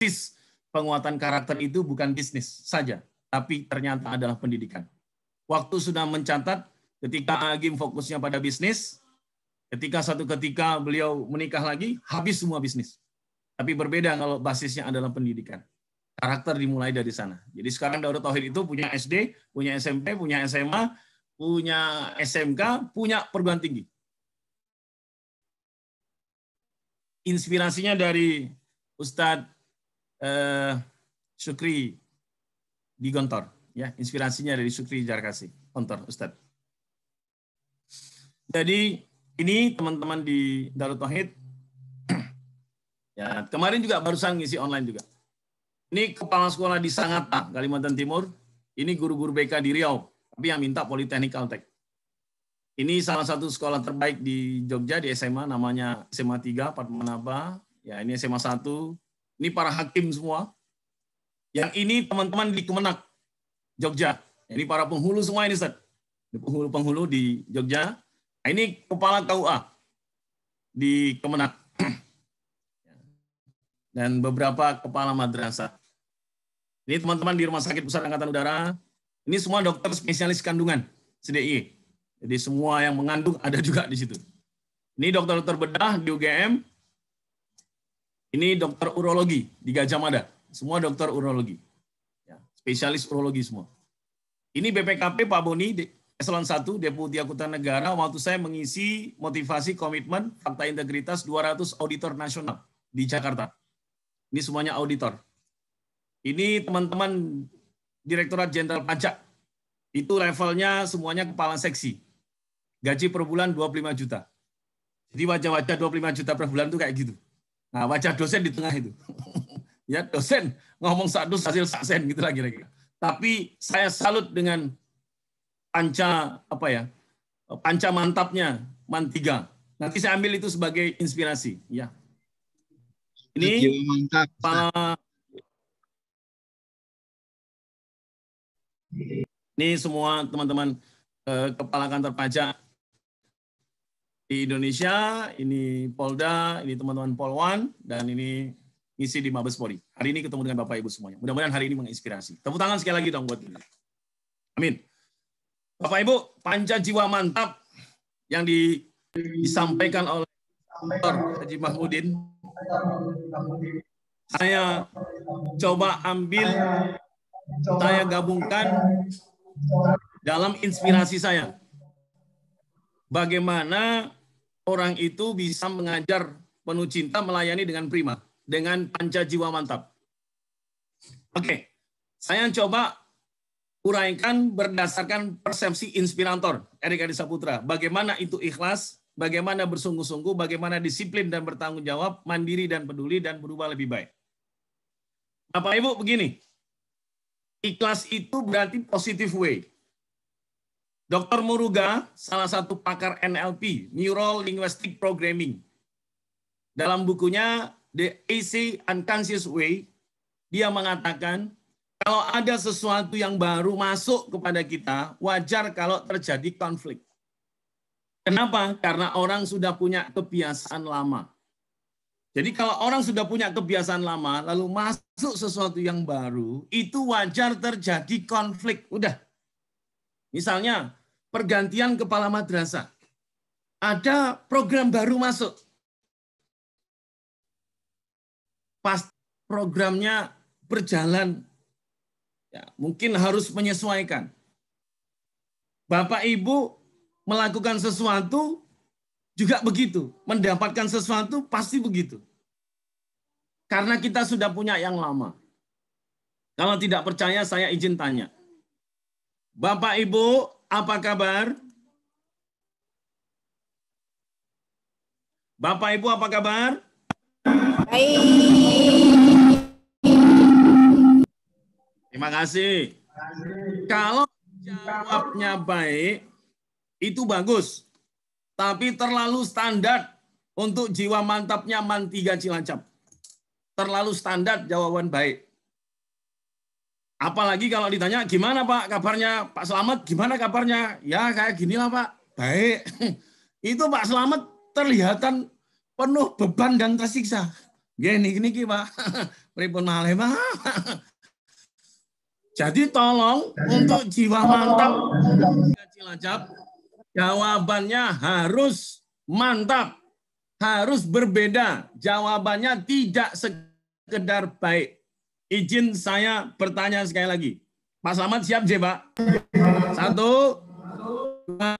basis penguatan karakter itu bukan bisnis saja, tapi ternyata adalah pendidikan. Waktu sudah mencatat ketika Agim fokusnya pada bisnis, ketika satu ketika beliau menikah lagi, habis semua bisnis. Tapi berbeda kalau basisnya adalah pendidikan. Karakter dimulai dari sana. Jadi sekarang Darut Tauhid itu punya SD, punya SMP, punya SMA, punya SMK, punya perguruan tinggi. Inspirasinya dari Ustadz Syukri di Gontor. Ya, inspirasinya dari Syukri Jarkasi, Gontor, Ustadz. Jadi ini teman-teman di Darut Tauhid, ya kemarin juga barusan ngisi online juga. Ini kepala sekolah di Sangatta, Kalimantan Timur. Ini guru-guru BK di Riau, tapi yang minta Politeknik Caltech. Ini salah satu sekolah terbaik di Jogja, di SMA, namanya SMA 3, Padmanaba. Ya, ini SMA 1. Ini para hakim semua. Yang ini teman-teman di Kemenak, Jogja. Ini para penghulu semua ini, Ustaz. Penghulu-penghulu di Jogja. Nah, ini kepala KUA di Kemenak. Dan beberapa kepala madrasah. Ini teman-teman di Rumah Sakit Pusat Angkatan Udara. Ini semua dokter spesialis kandungan, CDI. Jadi semua yang mengandung ada juga di situ. Ini dokter-dokter bedah di UGM. Ini dokter urologi di Gajah Mada. Semua dokter urologi. Ya, spesialis urologi semua. Ini BPKP Pak Boni, Eselon 1, Deputi Akutan Negara. Waktu saya mengisi motivasi komitmen fakta integritas 200 auditor nasional di Jakarta. Ini semuanya auditor. Ini teman-teman Direktorat Jenderal Pajak. Itu levelnya semuanya kepala seksi. Gaji per bulan 25 juta. Jadi wajah-wajah 25 juta per bulan itu kayak gitu. Nah, wajah dosen di tengah itu. Ya, dosen ngomong sadus hasil saksen gitu lah kira-kira. Tapi saya salut dengan panca mantapnya Man 3. Nanti saya ambil itu sebagai inspirasi, ya. Ini mantap. Ini semua teman-teman kepala kantor pajak di Indonesia, ini Polda, ini teman-teman Polwan, dan ini ngisi di Mabes Polri. Hari ini ketemu dengan Bapak Ibu semuanya. Mudah-mudahan hari ini menginspirasi. Tepuk tangan sekali lagi dong buat kita. Amin. Bapak Ibu, panca jiwa mantap yang disampaikan oleh Dr. Haji Mahmudin, saya coba ambil, saya gabungkan dalam inspirasi saya. Bagaimana orang itu bisa mengajar penuh cinta, melayani dengan prima, dengan panca jiwa mantap. Oke, saya coba uraikan berdasarkan persepsi inspirator Erik Adi Saputra. Bagaimana itu ikhlas, bagaimana bersungguh-sungguh, bagaimana disiplin dan bertanggung jawab, mandiri dan peduli, dan berubah lebih baik. Bapak Ibu begini, ikhlas itu berarti positive way. Dr. Muruga, salah satu pakar NLP, Neural Linguistic Programming, dalam bukunya The AC Unconscious Way, dia mengatakan, kalau ada sesuatu yang baru masuk kepada kita, wajar kalau terjadi konflik. Kenapa? Karena orang sudah punya kebiasaan lama. Jadi kalau orang sudah punya kebiasaan lama, lalu masuk sesuatu yang baru, itu wajar terjadi konflik. Udah. Misalnya, pergantian kepala madrasah. Ada program baru masuk. Pas programnya berjalan, ya, mungkin harus menyesuaikan. Bapak Ibu melakukan sesuatu juga begitu. Mendapatkan sesuatu pasti begitu. Karena kita sudah punya yang lama. Kalau tidak percaya, saya izin tanya. Bapak Ibu, apa kabar? Bapak Ibu, apa kabar? Baik. Terima kasih. Kalau jawabnya baik, itu bagus. Tapi terlalu standar untuk jiwa mantapnya Man 3 Cilacap. Terlalu standar jawaban baik. Apalagi kalau ditanya, gimana Pak kabarnya? Pak Slamet, gimana kabarnya? Ya kayak ginilah Pak. Baik. Itu Pak Slamet terlihatan penuh beban dan tersiksa. Gini Pak. Pripun malih Pak. Jadi tolong untuk jiwa mantap Cilacap, jawabannya harus mantap, harus berbeda. Jawabannya tidak sekedar baik. Izin saya bertanya sekali lagi. Pak Slamet siap, Pak? 1, 2,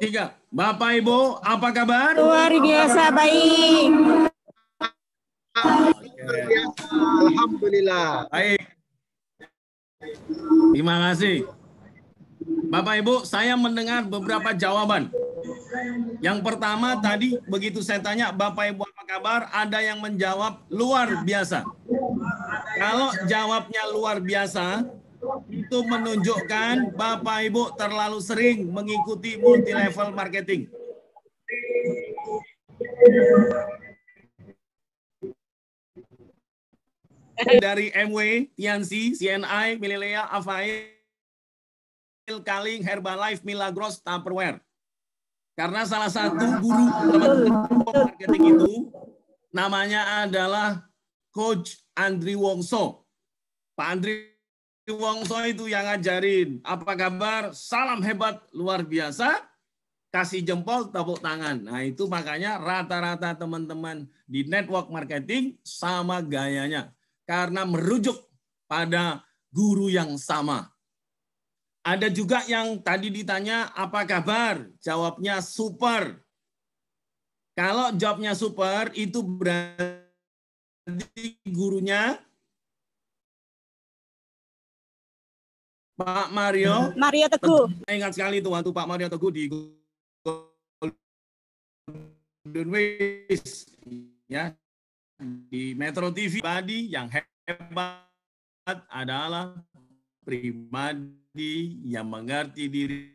3. Bapak Ibu, apa kabar? Luar biasa baik. Alhamdulillah. Baik. Terima kasih. Bapak Ibu, saya mendengar beberapa jawaban. Yang pertama tadi begitu saya tanya, Bapak Ibu apa kabar? Ada yang menjawab luar biasa. Kalau jawabnya luar biasa, itu menunjukkan Bapak Ibu terlalu sering mengikuti multi level marketing. Dari MW, Tiansi, CNI, Mililea, Afail, Kaling, Herbalife, Milagros, Tupperware. Karena salah satu guru marketing itu namanya adalah Coach Andri Wongso. Pak Andri Wongso itu yang ngajarin. Apa kabar? Salam hebat, luar biasa. Kasih jempol, tepuk tangan. Nah itu makanya rata-rata teman-teman di network marketing sama gayanya. Karena merujuk pada guru yang sama. Ada juga yang tadi ditanya, apa kabar? Jawabnya super. Kalau jawabnya super, itu berarti gurunya Pak Mario. Mario Teguh. Saya ingat sekali itu waktu Pak Mario Teguh di Golden Ways, ya, di Metro TV. Pribadi yang hebat adalah pribadi yang mengerti diri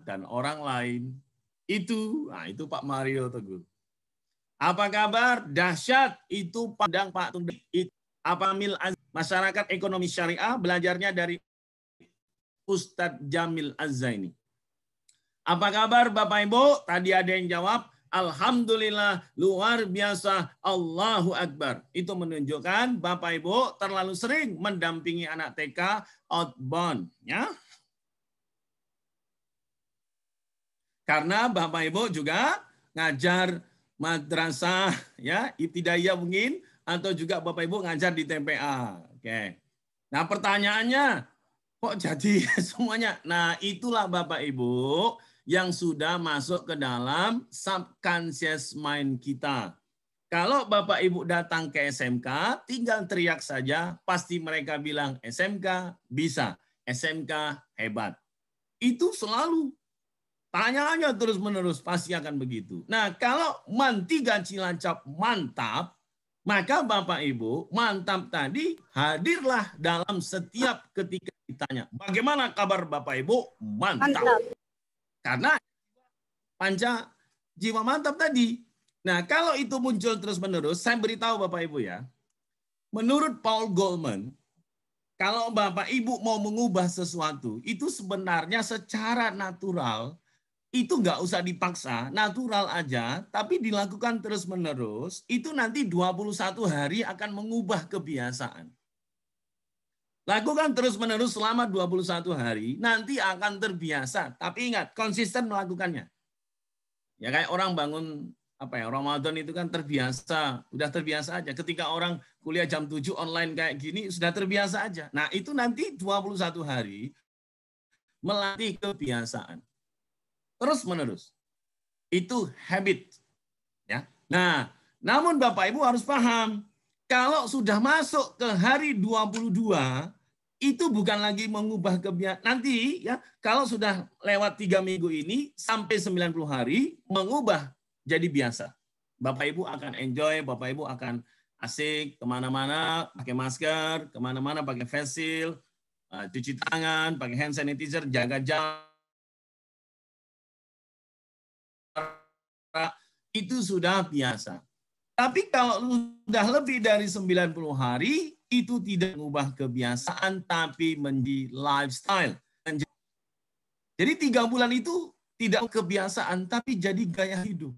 dan orang lain. Nah itu Pak Mario Teguh. Apa kabar? Dahsyat. Itu Padang Pak Tunduk. Apa Mil Masyarakat Ekonomi Syariah, belajarnya dari Ustadz Jamil Az-Zaini. Apa kabar Bapak Ibu? Tadi ada yang jawab, Alhamdulillah, luar biasa, Allahu Akbar. Itu menunjukkan Bapak Ibu terlalu sering mendampingi anak TK outbound. Ya. Karena Bapak Ibu juga ngajar madrasah, ya, ibtidaiyah mungkin, atau juga Bapak Ibu ngajar di TPA. Oke. Nah pertanyaannya, kok jadi semuanya? Nah itulah Bapak Ibu yang sudah masuk ke dalam subconscious mind kita. Kalau Bapak Ibu datang ke SMK, tinggal teriak saja, pasti mereka bilang SMK bisa, SMK hebat. Itu selalu. Tanya aja terus-menerus, pasti akan begitu. Nah, kalau MAN 3 Cilacap mantap, maka Bapak Ibu, mantap tadi hadirlah dalam setiap ketika ditanya. Bagaimana kabar Bapak Ibu? Mantap. Karena panca jiwa mantap tadi. Nah, kalau itu muncul terus-menerus, saya beritahu Bapak Ibu ya, menurut Paul Goldman, kalau Bapak Ibu mau mengubah sesuatu, itu sebenarnya secara natural, itu nggak usah dipaksa, natural aja, tapi dilakukan terus-menerus, itu nanti 21 hari akan mengubah kebiasaan. Lakukan terus-menerus selama 21 hari, nanti akan terbiasa. Tapi ingat, konsisten melakukannya. Ya kayak orang bangun Ramadan itu kan terbiasa, udah terbiasa aja. Ketika orang kuliah jam 7 online kayak gini, sudah terbiasa aja. Nah itu nanti 21 hari melatih kebiasaan. Terus menerus. Itu habit. Ya. Nah, namun Bapak Ibu harus paham, kalau sudah masuk ke hari 22, itu bukan lagi mengubah kebiasaan. Nanti ya, kalau sudah lewat 3 minggu ini sampai 90 hari mengubah jadi biasa. Bapak Ibu akan enjoy, Bapak Ibu akan asik kemana-mana pakai masker, kemana-mana pakai face shield, cuci tangan, pakai hand sanitizer, jaga jarak. Itu sudah biasa. Tapi kalau sudah lebih dari 90 hari, itu tidak mengubah kebiasaan, tapi menjadi lifestyle. Jadi 3 bulan itu tidak kebiasaan, tapi jadi gaya hidup.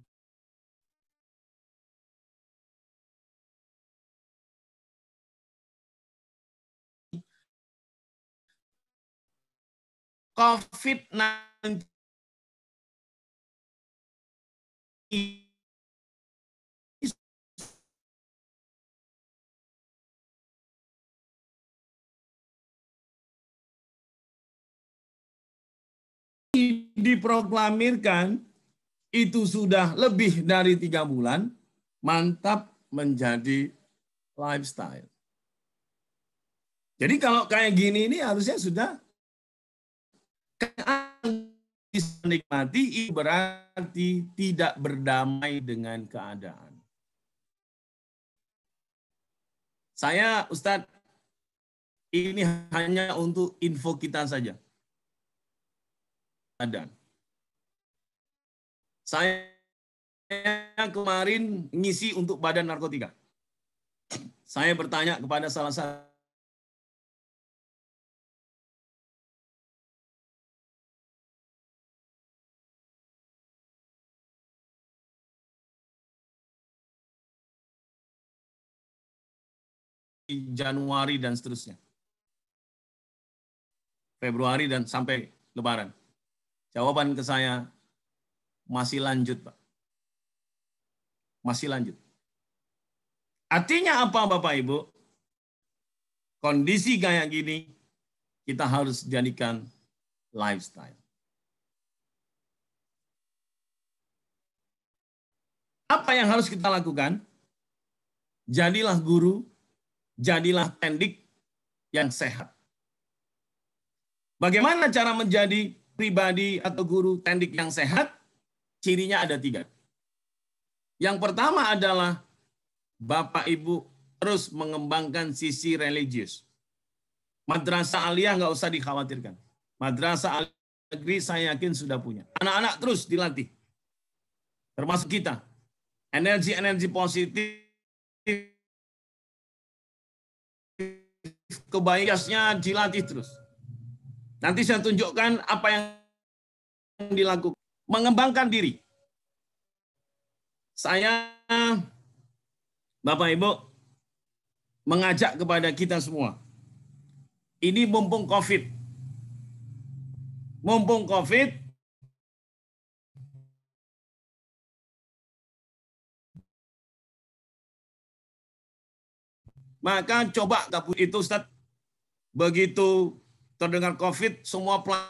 COVID-19 diproklamirkan itu sudah lebih dari 3 bulan, mantap menjadi lifestyle. Jadi kalau kayak gini ini harusnya sudah bisa nikmati, berarti tidak berdamai dengan keadaan. Saya, Ustadz, ini hanya untuk info kita saja. Dan saya kemarin ngisi untuk Badan Narkotika. Saya bertanya kepada salah satu Januari dan seterusnya. Februari dan sampai Lebaran. Jawaban ke saya, masih lanjut, Pak. Masih lanjut. Artinya apa, Bapak Ibu? Kondisi kayak gini, kita harus jadikan lifestyle. Apa yang harus kita lakukan? Jadilah guru, jadilah tendik yang sehat. Bagaimana cara menjadi pribadi atau guru tendik yang sehat? Cirinya ada 3. Yang pertama adalah Bapak Ibu terus mengembangkan sisi religius. Madrasah aliyah nggak usah dikhawatirkan. Madrasah aliyah negeri saya yakin sudah punya. Anak-anak terus dilatih. Termasuk kita. Energi-energi positif, kebaikannya dilatih terus. Nanti saya tunjukkan apa yang dilakukan. Mengembangkan diri. Saya, Bapak Ibu, mengajak kepada kita semua. Ini mumpung COVID. Mumpung COVID, maka coba itu, Ustaz, begitu terdengar COVID, semua pelatihan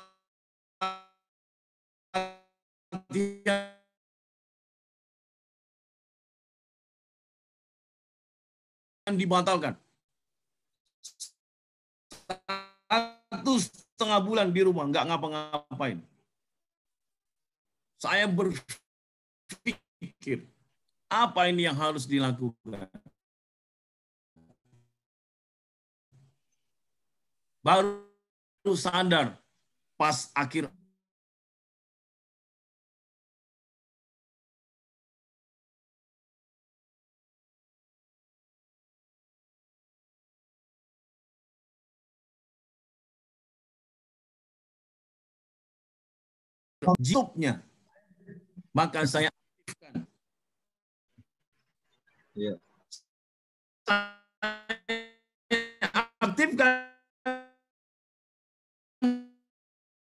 dibatalkan. 1,5 bulan di rumah, nggak ngapa-ngapain. Saya berpikir, apa ini yang harus dilakukan? Baru sadar pas akhir YouTube-nya. Maka saya aktifkan. Ya. Saya aktifkan